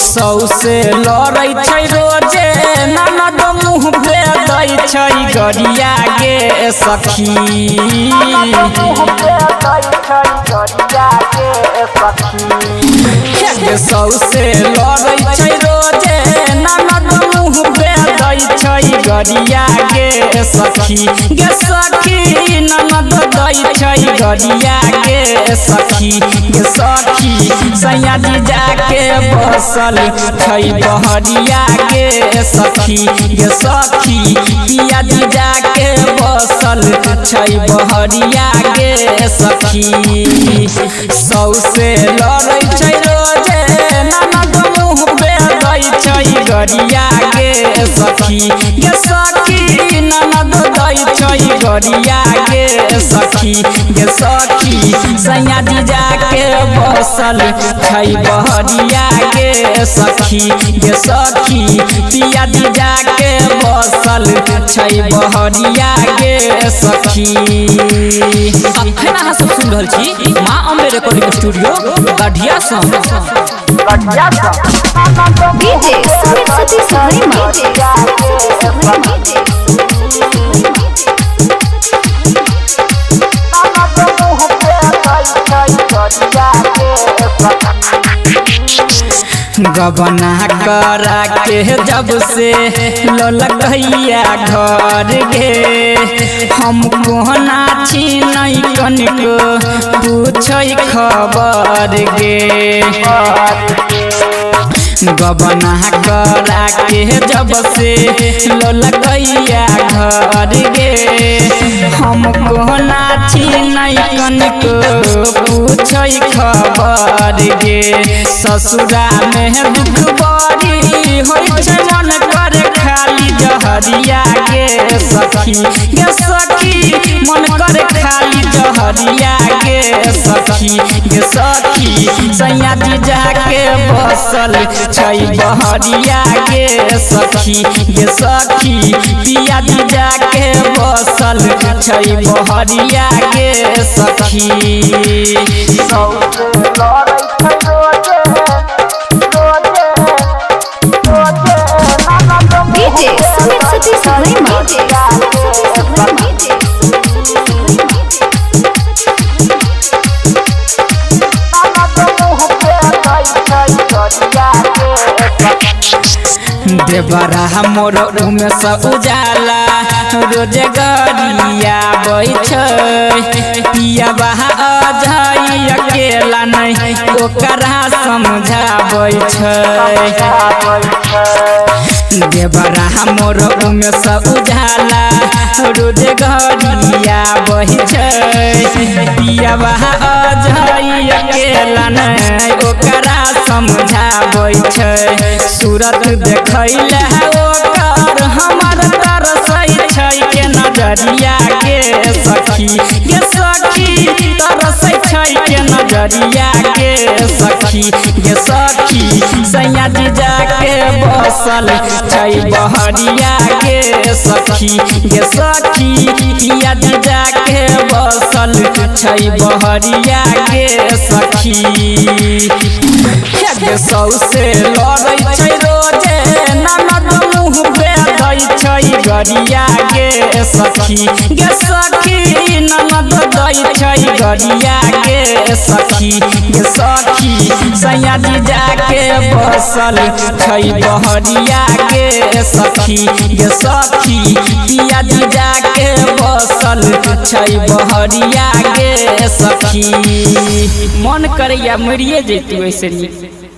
सौ से लड़ै छै रोजे ननद मुँह पे दै छै गरिया गे सखी। सौ से लड़ै छै रोजे ननद मुँह पे दै छै गरिया गे सखी। गे सखी ननद दै छै गरिया गे सखी। गे सखी सैयाजी जाके बसल छै बहरिया गे सखी। गे सखी पियाजी जाके बसल छै बहरिया गे सखी। सौ से लड़ै छै रोजे ननद मुँह पे दै छै गरिया गे सखी। गे सखी ननद दै छै गरिया गे सखी। गे सखी सैयाजी जाके बसल छै बहरिया गे सखी। गे सखी पियाजी जाके बसल छै बहरिया गे सखी। अखन अहाँ सब सुन रहल छी माँ अम्बे रिकॉर्डिंग स्टूडियो गढ़िया सँ। डीजे सुमित सतीश वर्मा। गबना करा के जब से ललकैया घर गे हम कोहना छी नहीं कनिको पूछै खबर गे। गबना करा के जब से ललकैया घर गे हम कोहना छी नहीं कनिको पूछै खबर गे। ससुरा में दुख बड़ी होइ छै मन करे खाली जहरिया गे सखी। गे सखी मन करे खाली जहरिया गे सखी। गे सखी सैयाजी जाके बसल छै बहरिया गे सखी। गे सखी पियाजी जाके बसल छै बहरिया गे सखी। डीजे सुमित सतीश वर्मा। देवरा मोर उमे से उजाला रोज गरिया बै छै। पिया बहा अजय अकेला नहीं ओकरा समझाबै छै। देवरा मोर उमे से उजाला रोज गरिया बै छै। पिया बहा अजय अकेला नहीं ओकरा समझाबै छै। सूरत देखैले ओकर हमर तरसै छै के नजरिया गे सखी। गे सखी तरसै छै के नजरिया गे सखी। गे सखी सैयाजी जाके बसल छै बहरिया गे सखी। गे सखी पियाजी जाके बसल छै बहरिया गे सखी। सौ से लड़ै छै रोजे ननद मुँह पे दै छै गरिया गे सखी। गे सखी ननद दै छै गरिया गे सखी। गे सखी सैयाजी जाके बसल छै बहरिया गे सखी। गे सखी पियाजी जाके बसल छै बहरिया गे सखी। मन करैया मरिए जैतू ऐसे नीक।